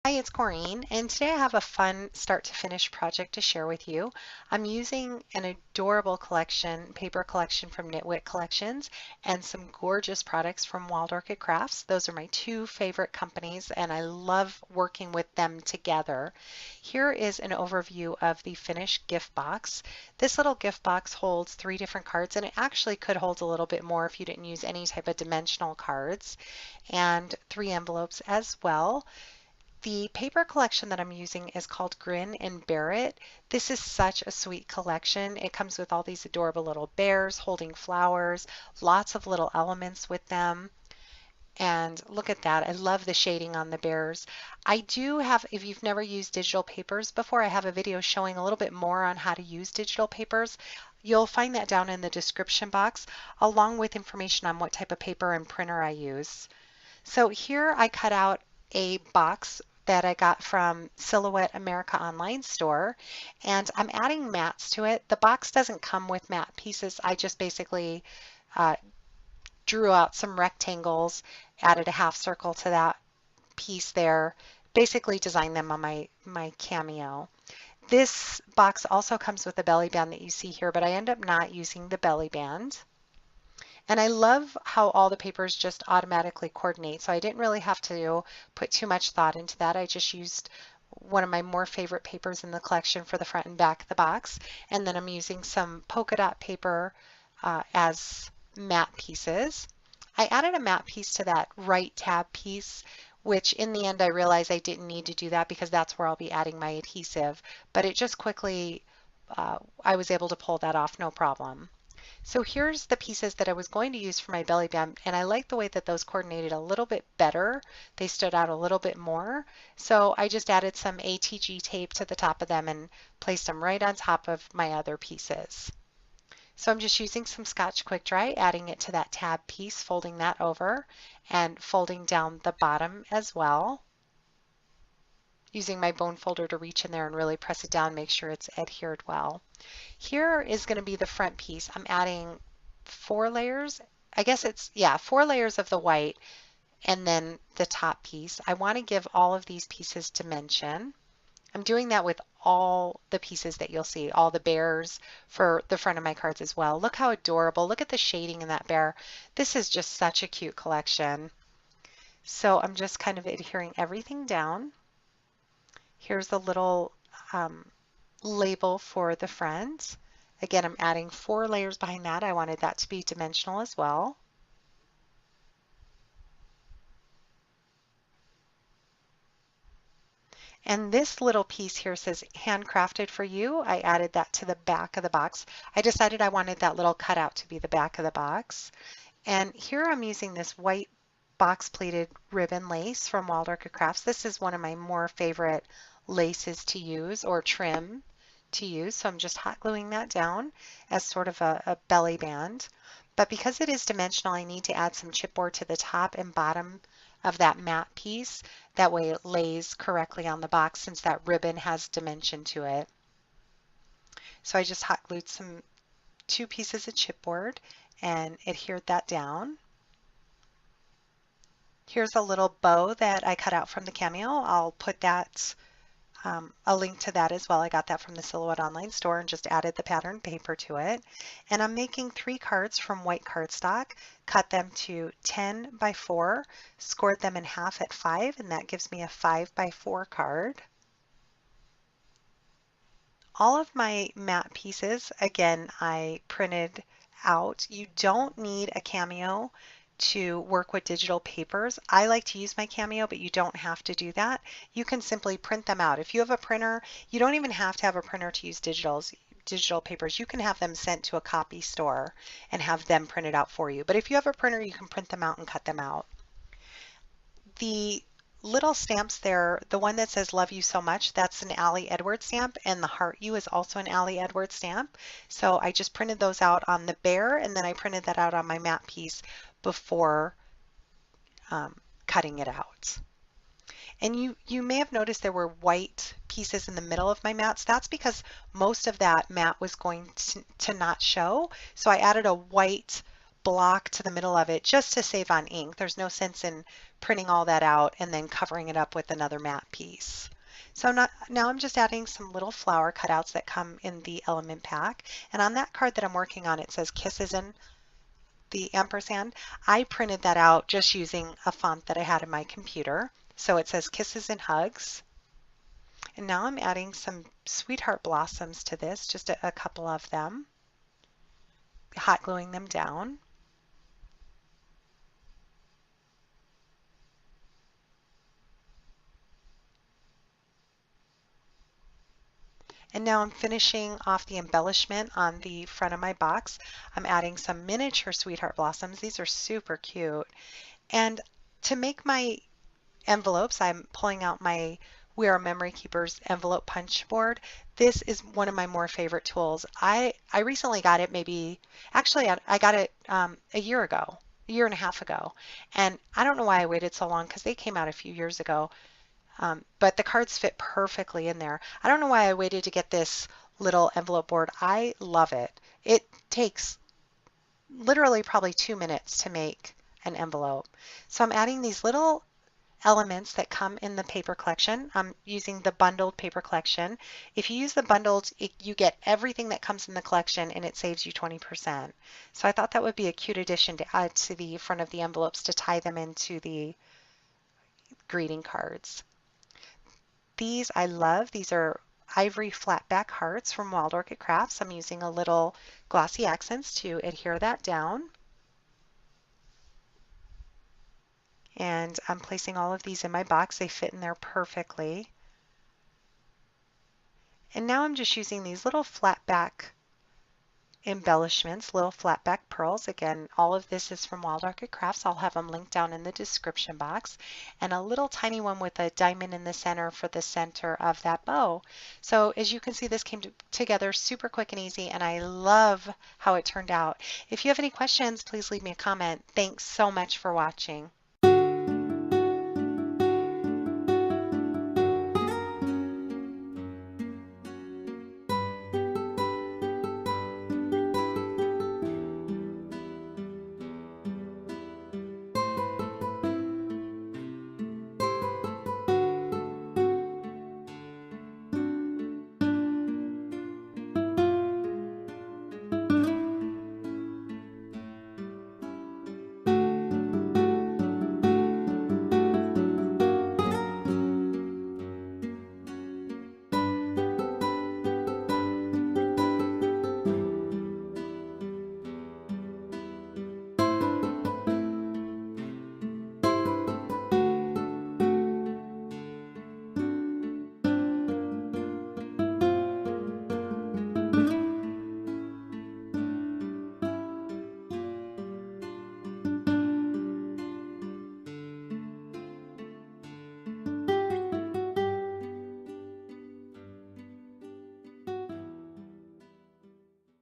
Hi, it's Corene, and today I have a fun start to finish project to share with you. I'm using an adorable paper collection from Knitwit Collections, and some gorgeous products from Wild Orchid Crafts. Those are my two favorite companies, and I love working with them together. Here is an overview of the finished gift box. This little gift box holds 3 different cards, and it actually could hold a little bit more if you didn't use any type of dimensional cards, and 3 envelopes as well. The paper collection that I'm using is called Grin and Bear It. This is such a sweet collection. It comes with all these adorable little bears holding flowers, lots of little elements with them. And look at that. I love the shading on the bears. I do have, if you've never used digital papers before, I have a video showing a little bit more on how to use digital papers. You'll find that down in the description box, along with information on what type of paper and printer I use. So here I cut out a box that I got from Silhouette America online store, and I'm adding mats to it. The box doesn't come with mat pieces. I just basically uh, drew out some rectangles, added a half circle to that piece there, basically designed them on my Cameo. This box also comes with a belly band that you see here, but I end up not using the belly band. And I love how all the papers just automatically coordinate. So I didn't really have to put too much thought into that. I just used one of my more favorite papers in the collection for the front and back of the box. And then I'm using some polka dot paper as matte pieces. I added a matte piece to that right tab piece, which in the end I realized I didn't need to do that because that's where I'll be adding my adhesive. But it just quickly, I was able to pull that off no problem. So here's the pieces that I was going to use for my belly band, and I like the way that those coordinated a little bit better. They stood out a little bit more. So I just added some ATG tape to the top of them and placed them right on top of my other pieces. So I'm just using some Scotch Quick Dry, adding it to that tab piece, folding that over, and folding down the bottom as well, using my bone folder to reach in there and really press it down, make sure it's adhered well. Here is going to be the front piece. I'm adding 4 layers. I guess it's, yeah, 4 layers of the white and then the top piece. I want to give all of these pieces dimension. I'm doing that with all the pieces that you'll see, all the bears for the front of my cards as well. Look how adorable. Look at the shading in that bear. This is just such a cute collection. So I'm just kind of adhering everything down. Here's a little label for the front. Again, I'm adding 4 layers behind that. I wanted that to be dimensional as well. And this little piece here says handcrafted for you. I added that to the back of the box. I decided I wanted that little cutout to be the back of the box. And here I'm using this white box pleated ribbon lace from Wild Orchid Crafts. This is one of my more favorite laces to use or trim to use. So I'm just hot gluing that down as sort of a belly band. But because it is dimensional, I need to add some chipboard to the top and bottom of that matte piece. That way it lays correctly on the box since that ribbon has dimension to it. So I just hot glued 2 pieces of chipboard and adhered that down. Here's a little bow that I cut out from the Cameo. I'll put that a link to that as well. I got that from the Silhouette online store and just added the pattern paper to it. And I'm making 3 cards from white cardstock, cut them to 10 by 4, scored them in half at 5, and that gives me a 5 by 4 card. All of my matte pieces, again, I printed out. You don't need a Cameo to work with digital papers. I like to use my Cameo, but you don't have to do that. You can simply print them out. If you have a printer, you don't even have to have a printer to use digital papers. You can have them sent to a copy store and have them printed out for you. But if you have a printer, you can print them out and cut them out. The little stamps there, the one that says love you so much, that's an Allie Edwards stamp, and the heart you is also an Allie Edwards stamp. So I just printed those out on the bear, and then I printed that out on my matte piece before cutting it out. And you may have noticed there were white pieces in the middle of my mats. That's because most of that mat was going to not show. So I added a white block to the middle of it just to save on ink. There's no sense in printing all that out and then covering it up with another matte piece. So now I'm just adding some little flower cutouts that come in the element pack. And on that card that I'm working on, it says Kisses in the ampersand. I printed that out just using a font that I had in my computer. So it says Kisses and Hugs. And now I'm adding some sweetheart blossoms to this, just a couple of them, hot gluing them down. And now I'm finishing off the embellishment on the front of my box. I'm adding some miniature sweetheart blossoms. These are super cute. And to make my envelopes, I'm pulling out my We Are Memory Keepers envelope punch board. This is one of my more favorite tools. I recently got it, I got it a year ago, a year and a half ago. And I don't know why I waited so long because they came out a few years ago. But the cards fit perfectly in there. I don't know why I waited to get this little envelope board. I love it. It takes literally probably 2 minutes to make an envelope. So I'm adding these little elements that come in the paper collection. I'm using the bundled paper collection. If you use the bundled, you get everything that comes in the collection and it saves you 20%. So I thought that would be a cute addition to add to the front of the envelopes to tie them into the greeting cards. These I love. These are Ivory flatback hearts from Wild Orchid Crafts. I'm using a little glossy accents to adhere that down. And I'm placing all of these in my box. They fit in there perfectly. And now I'm just using these little flatback embellishments, little flatback pearls. Again, all of this is from Wild Orchid Crafts. I'll have them linked down in the description box. And a little tiny one with a diamond in the center for the center of that bow. So as you can see, this came together super quick and easy, and I love how it turned out. If you have any questions, please leave me a comment. Thanks so much for watching.